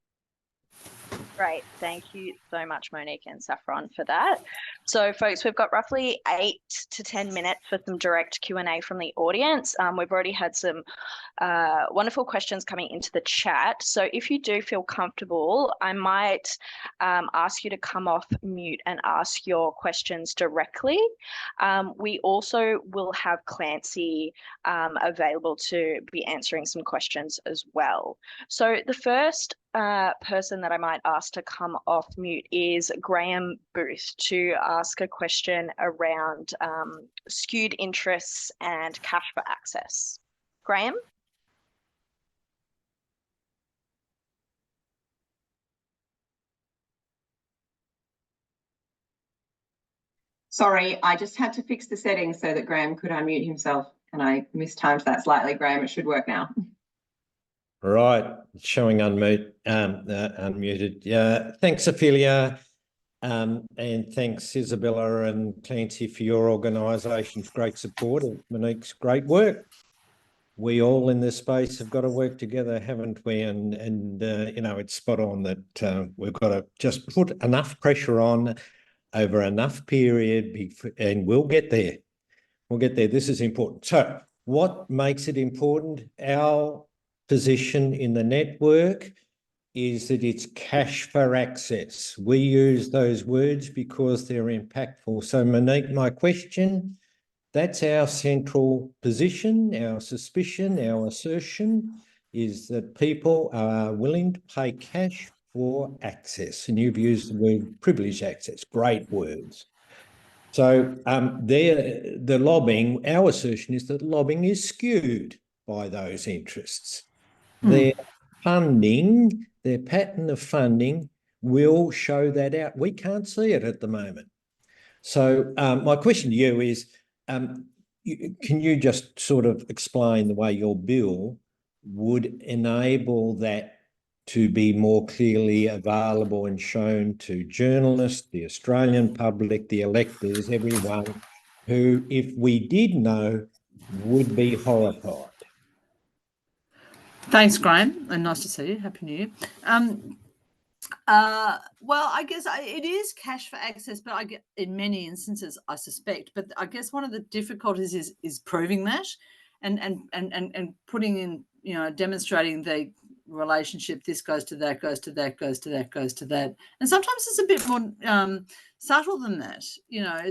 Great. Thank you so much, Monique and Saffron, for that. So, folks, we've got roughly 8 to 10 minutes for some direct Q&A from the audience. We've already had some wonderful questions coming into the chat. So if you do feel comfortable, I might ask you to come off mute and ask your questions directly. We also will have Clancy available to be answering some questions as well. So the first person that I might ask to come off mute is Graham Booth to ask a question around skewed interests and cash for access. Graham?
Sorry, I just had to fix the settings so that Graham could unmute himself, and I mistimed that slightly. Graham, it should work now.
Right, showing unmuted. Yeah, thanks, Ophelia, and thanks, Isabella and Clancy, for your organisation's great support of Monique's great work. We all in this space have got to work together, haven't we? And you know, it's spot on that we've got to just put enough pressure on over enough period, and we'll get there. We'll get there. This is important. So what makes it important? Our position in the network is that it's cash for access. We use those words because they're impactful. So Monique, my question, that's our central position, our suspicion, our assertion is that people are willing to pay cash for access. And you've used the word privileged access, great words. So the lobbying, our assertion is that lobbying is skewed by those interests. Their funding, their pattern of funding will show that out. We can't see it at the moment. So my question to you is, can you just sort of explain the way your bill would enable that to be more clearly available and shown to journalists, the Australian public, the electors, everyone who, if we did know, would be horrified?
Thanks, Graham, and nice to see you. Happy New Year. Well, I guess it is cash for access, but I get in many instances, I suspect. But I guess one of the difficulties is proving that, and putting in, demonstrating the relationship. This goes to that, goes to that, goes to that, goes to that, and sometimes it's a bit more subtle than that.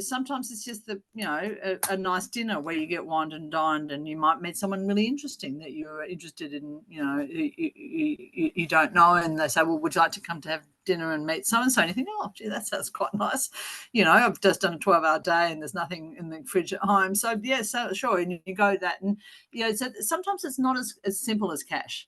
Sometimes it's just a nice dinner where you get wined and dined, and you might meet someone really interesting that you're interested in. You don't know, and they say, "Well, would you like to come to have dinner and meet so and so?" And you think, "Oh, gee, that sounds quite nice." I've just done a 12-hour day, and there's nothing in the fridge at home, so yeah, so sure, and you go that, and so sometimes it's not as simple as cash.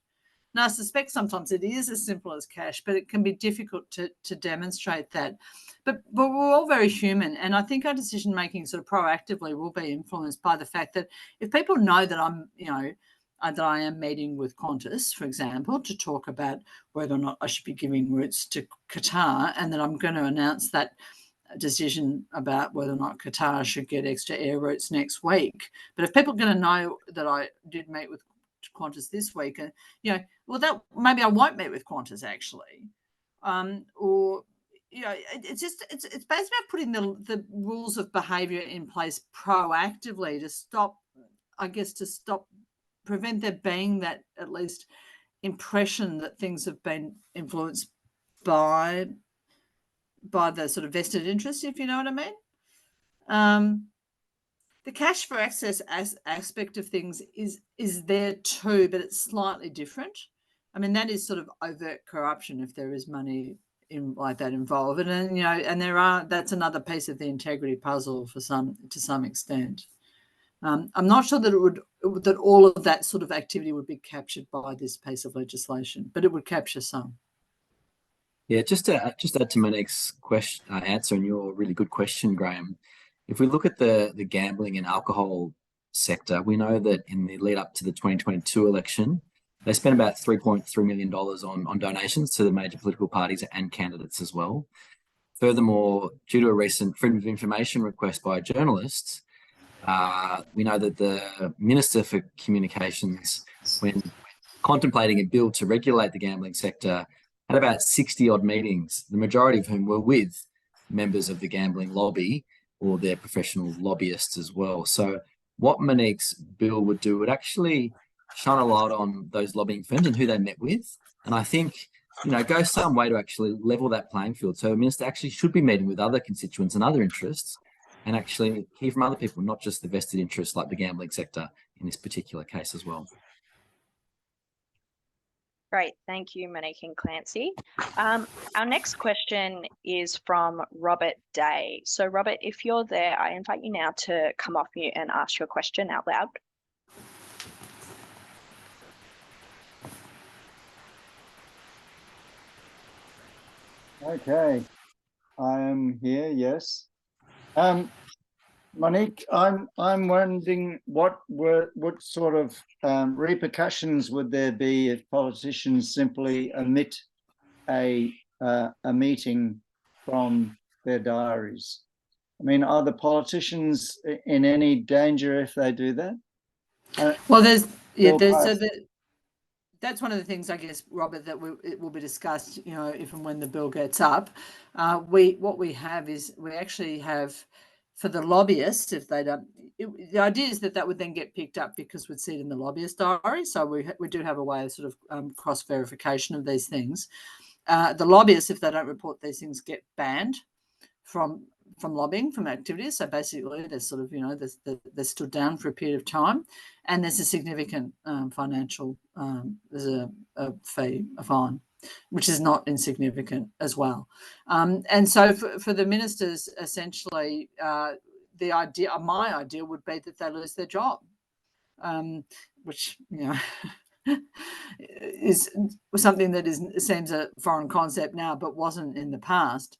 Now, I suspect sometimes it is as simple as cash, but it can be difficult to demonstrate that. But we're all very human, and I think our decision making sort of proactively will be influenced by the fact that if people know that that I am meeting with Qantas, for example, to talk about whether or not I should be giving routes to Qatar, and that I'm going to announce that decision about whether or not Qatar should get extra air routes next week. But if people are going to know that I did meet with Qantas this week, and that maybe I won't meet with Qantas actually, or it's basically about putting the rules of behaviour in place proactively to stop, prevent there being that at least impression that things have been influenced by the sort of vested interest, if you know what I mean. The cash for access aspect of things is there too, but it's slightly different. I mean, that is sort of overt corruption if there is money like that involved, and then, and that's another piece of the integrity puzzle to some extent. I'm not sure that all of that sort of activity would be captured by this piece of legislation, but it would capture some.
Yeah, just to add to Monique's answer and your really good question, Graham. If we look at the gambling and alcohol sector, we know that in the lead up to the 2022 election, they spent about $3.3 million on donations to the major political parties and candidates as well. Furthermore, due to a recent Freedom of Information request by journalists, we know that the Minister for Communications, when contemplating a bill to regulate the gambling sector, had about 60-odd meetings, the majority of whom were with members of the gambling lobby or their professional lobbyists as well. So what Monique's bill would do would actually shine a light on those lobbying firms and who they met with. And I think, go some way to actually level that playing field. So a minister actually should be meeting with other constituents and other interests and actually hear from other people, not just the vested interests like the gambling sector in this particular case as well.
Great, thank you, Monique and Clancy. Our next question is from Robert Day. So Robert, if you're there, I invite you now to come off mute and ask your question out loud.
Okay, I am here, yes. Monique, I'm wondering what sort of repercussions would there be if politicians simply omit a meeting from their diaries? I mean, are the politicians in any danger if they do that?
Well, that's one of the things, I guess, Robert, that it will be discussed, if and when the bill gets up. What we have is we actually have, for the lobbyists, if they don't, the idea is that would then get picked up because we'd see it in the lobbyist diary. So we do have a way of sort of cross verification of these things. The lobbyists, if they don't report these things, get banned from lobbying, from activities. So basically, they're sort of, they're stood down for a period of time, and there's a significant financial, there's a fee, a fine, which is not insignificant as well. And so for the ministers, essentially, my idea would be that they lose their job, which, is something that seems a foreign concept now, but wasn't in the past.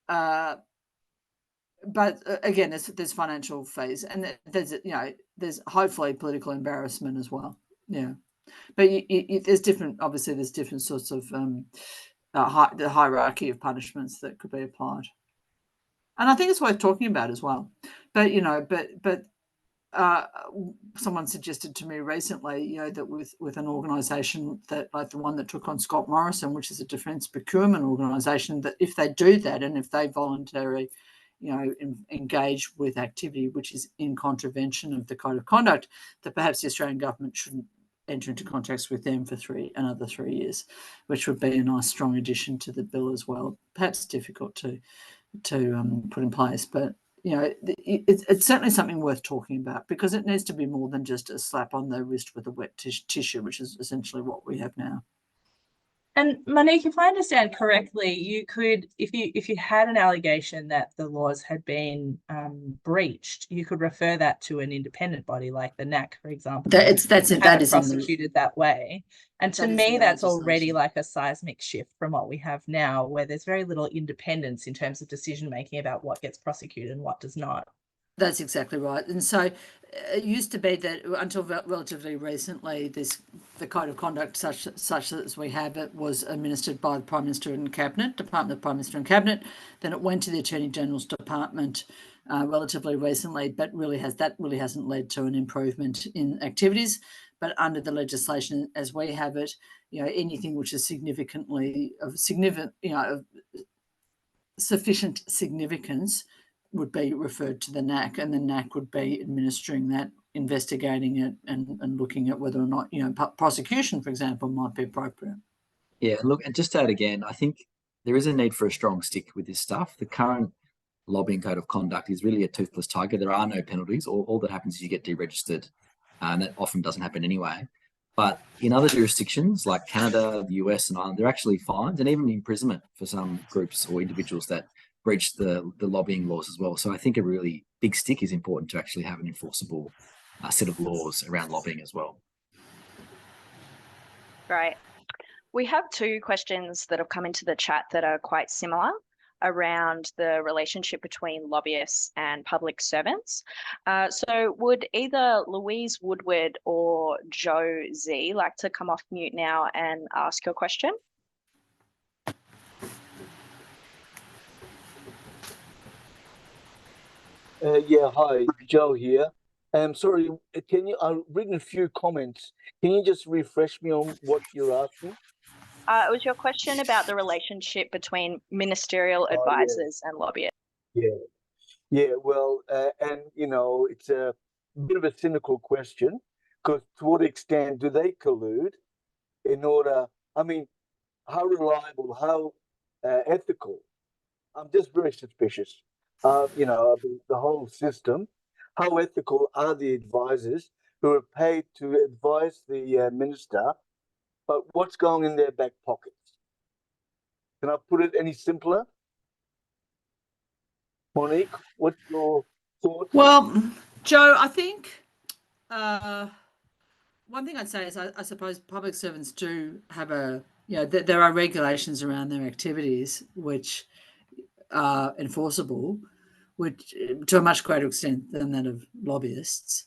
But again, there's financial fees, and there's hopefully political embarrassment as well. Yeah, but there's different sorts of the hierarchy of punishments that could be applied, and I think it's worth talking about as well. But someone suggested to me recently, that with an organisation that, like the one that took on Scott Morrison, which is a defence procurement organisation, that if they do that and if they voluntarily, engage with activity which is in contravention of the code of conduct, that perhaps the Australian government shouldn't enter into contracts with them for another 3 years, which would be a nice strong addition to the bill as well. Perhaps difficult to put in place, but it's certainly something worth talking about, because it needs to be more than just a slap on the wrist with a wet tissue, which is essentially what we have now.
And Monique, if I understand correctly, you could, if you had an allegation that the laws had been breached, you could refer that to an independent body like the NAC, for example.
That is
prosecuted that way. And to me, that's already like a seismic shift from what we have now, where there's very little independence in terms of decision making about what gets prosecuted and what does not.
That's exactly right. And so it used to be that until relatively recently, the code of conduct such as we have it was administered by the Prime Minister and Cabinet, Department of the Prime Minister and Cabinet. Then it went to the Attorney General's Department relatively recently, but that really hasn't led to an improvement in activities. But under the legislation as we have it, anything which is of sufficient significance would be referred to the NAC, and the NAC would be administering that, investigating it, and looking at whether or not prosecution, for example, might be appropriate.
Yeah, look, and just to add again, I think there is a need for a strong stick with this stuff. The current lobbying code of conduct is really a toothless tiger. There are no penalties. All that happens is you get deregistered, and that often doesn't happen anyway. But in other jurisdictions like Canada, the US, and Ireland, there are actually fines and even imprisonment for some groups or individuals that breach the lobbying laws as well. So I think a really big stick is important to actually have an enforceable set of laws around lobbying as well.
Right. We have two questions that have come into the chat that are quite similar around the relationship between lobbyists and public servants. So would either Louise Woodward or Joe Z like to come off mute now and ask your question?
Yeah, hi, Joe here. Sorry, I've written a few comments. Can you just refresh me on what you're asking?
It was your question about the relationship between ministerial advisors and lobbyists.
Yeah, well, and it's a bit of a cynical question, because to what extent do they collude in order, how reliable, how ethical? I'm just very suspicious. The whole system, how ethical are the advisors who are paid to advise the minister, but what's going in their back pockets? Can I put it any simpler? Monique, what's your thoughts?
Well, Joe, I think one thing I'd say is I suppose public servants do have there are regulations around their activities which are enforceable, which to a much greater extent than that of lobbyists.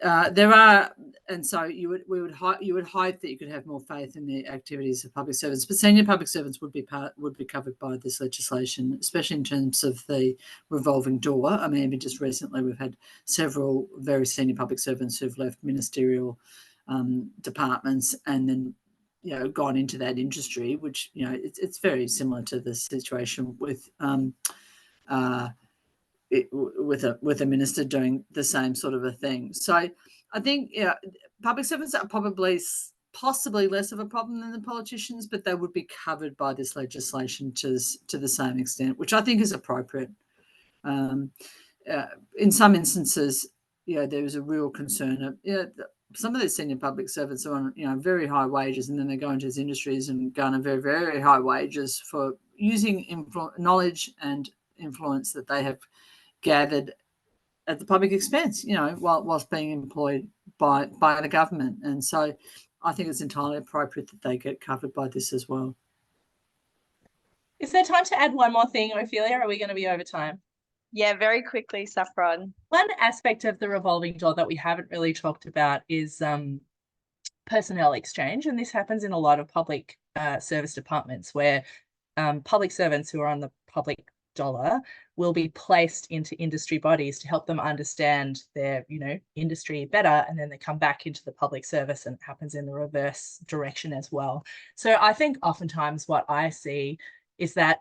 There are, and so you would hope that you could have more faith in the activities of public servants, but senior public servants would be covered by this legislation, especially in terms of the revolving door. I mean, just recently we've had several very senior public servants who've left ministerial departments and then gone into that industry, which it's very similar to the situation with with a minister doing the same sort of a thing. So I think public servants are probably possibly less of a problem than the politicians, but they would be covered by this legislation to the same extent, which I think is appropriate. In some instances, there was a real concern of some of the senior public servants are on very high wages, and then they go into these industries and garner very, very high wages for using knowledge and influence that they have gathered at the public expense, whilst being employed by the government. And so I think it's entirely appropriate that they get covered by this as well.
Is there time to add one more thing, Ophelia, or are we going to be over time?
Yeah, very quickly, Saffron.
One aspect of the revolving door that we haven't really talked about is personnel exchange. And this happens in a lot of public service departments where public servants who are on the public dollar will be placed into industry bodies to help them understand their, industry better. And then they come back into the public service, and it happens in the reverse direction as well. So I think oftentimes what I see is that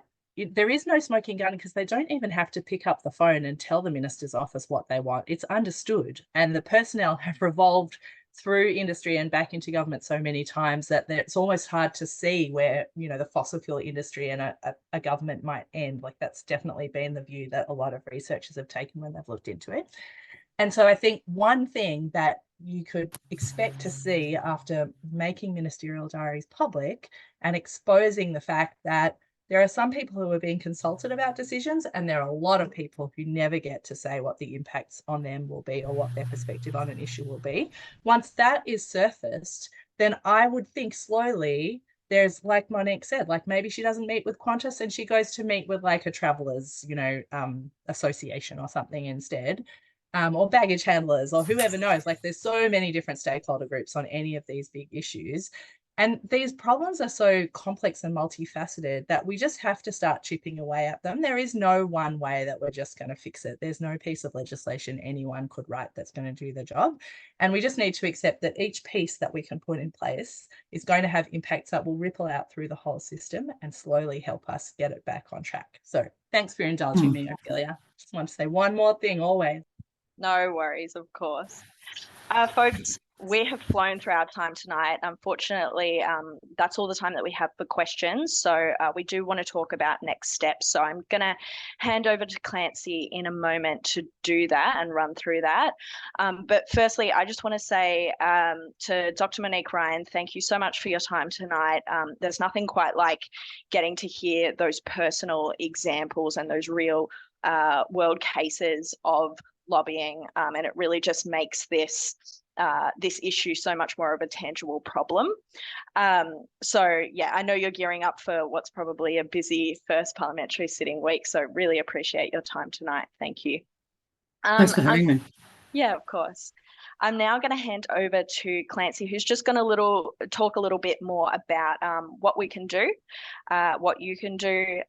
there is no smoking gun, because they don't even have to pick up the phone and tell the minister's office what they want. It's understood. And the personnel have revolved through industry and back into government so many times that it's almost hard to see where, the fossil fuel industry and a government might end. Like, that's definitely been the view that a lot of researchers have taken when they've looked into it. And so I think one thing that you could expect to see after making ministerial diaries public and exposing the fact that there are some people who are being consulted about decisions, and there are a lot of people who never get to say what the impacts on them will be or what their perspective on an issue will be. Once that is surfaced, then I would think slowly there's, like Monique said, like maybe she doesn't meet with Qantas and she goes to meet with like a travellers, association or something instead, or baggage handlers or whoever knows. Like, there's so many different stakeholder groups on any of these big issues. And these problems are so complex and multifaceted that we just have to start chipping away at them. There is no one way that we're just going to fix it. There's no piece of legislation anyone could write that's going to do the job. And we just need to accept that each piece that we can put in place is going to have impacts that will ripple out through the whole system and slowly help us get it back on track. So thanks for indulging me, Ophelia. Just want to say one more thing always.
No worries, of course. Folks, we have flown through our time tonight. Unfortunately, that's all the time that we have for questions. So we do want to talk about next steps. So I'm going to hand over to Clancy in a moment to do that and run through that. But firstly, I just want to say to Dr. Monique Ryan, thank you so much for your time tonight. There's nothing quite like getting to hear those personal examples and those real world cases of lobbying. And it really just makes this issue so much more of a tangible problem. So yeah, I know you're gearing up for what's probably a busy first parliamentary sitting week, so really appreciate your time tonight. Thank you.
Thanks for having me.
Yeah, of course. I'm now going to hand over to Clancy, who's just going to talk a little bit more about what we can do, what you can do,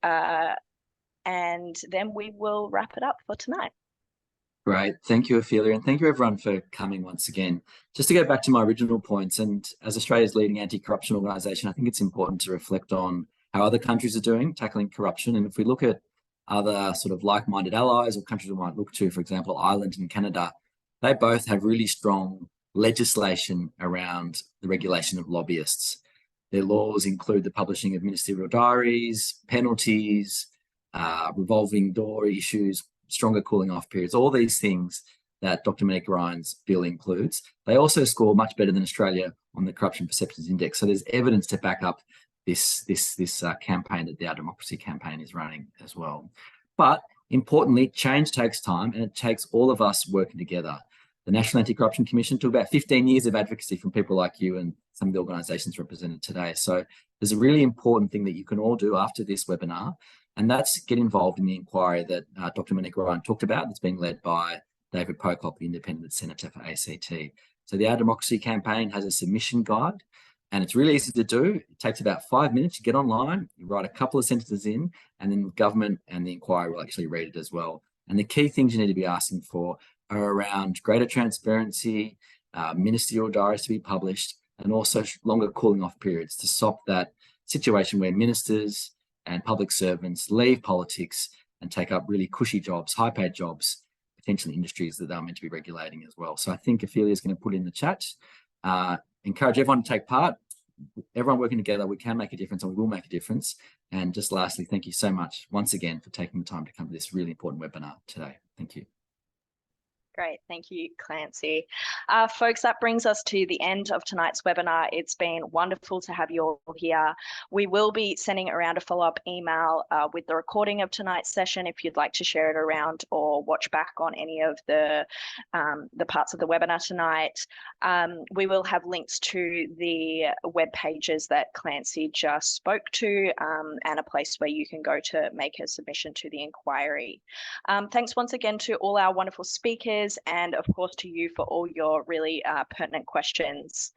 and then we will wrap it up for tonight.
Great. Thank you, Ophelia, and thank you everyone for coming once again. Just to go back to my original points, and as Australia's leading anti-corruption organisation, I think it's important to reflect on how other countries are doing, tackling corruption. And if we look at other sort of like-minded allies or countries we might look to, for example, Ireland and Canada, they both have really strong legislation around the regulation of lobbyists. Their laws include the publishing of ministerial diaries, penalties, revolving door issues, stronger cooling off periods, all these things that Dr. Monique Ryan's bill includes. They also score much better than Australia on the Corruption Perceptions Index. So there's evidence to back up this campaign that the Our Democracy campaign is running as well. But importantly, change takes time, and it takes all of us working together. The National Anti-Corruption Commission took about 15 years of advocacy from people like you and some of the organisations represented today. So there's a really important thing that you can all do after this webinar, and that's get involved in the inquiry that Dr. Monique Ryan talked about that's being led by David Pocock, the Independent Senator for ACT. So the Our Democracy campaign has a submission guide, and it's really easy to do. It takes about 5 minutes. You get online, you write a couple of sentences in, and then government and the inquiry will actually read it as well. And the key things you need to be asking for are around greater transparency, ministerial diaries to be published, and also longer cooling off periods to stop that situation where ministers and public servants leave politics and take up really cushy jobs, high paid jobs, potentially industries that they're meant to be regulating as well. So I think Ophelia is going to put in the chat encourage everyone to take part. Everyone working together, we can make a difference, and we will make a difference. And just lastly, thank you so much once again for taking the time to come to this really important webinar today. Thank you.
Great, thank you, Clancy. Folks, that brings us to the end of tonight's webinar. It's been wonderful to have you all here. We will be sending around a follow-up email with the recording of tonight's session if you'd like to share it around or watch back on any of the parts of the webinar tonight. We will have links to the web pages that Clancy just spoke to and a place where you can go to make a submission to the inquiry. Thanks once again to all our wonderful speakers, and of course to you for all your really pertinent questions.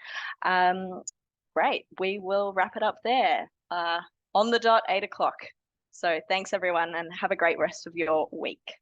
Great, we will wrap it up there on the dot, 8 o'clock. So thanks everyone, and have a great rest of your week.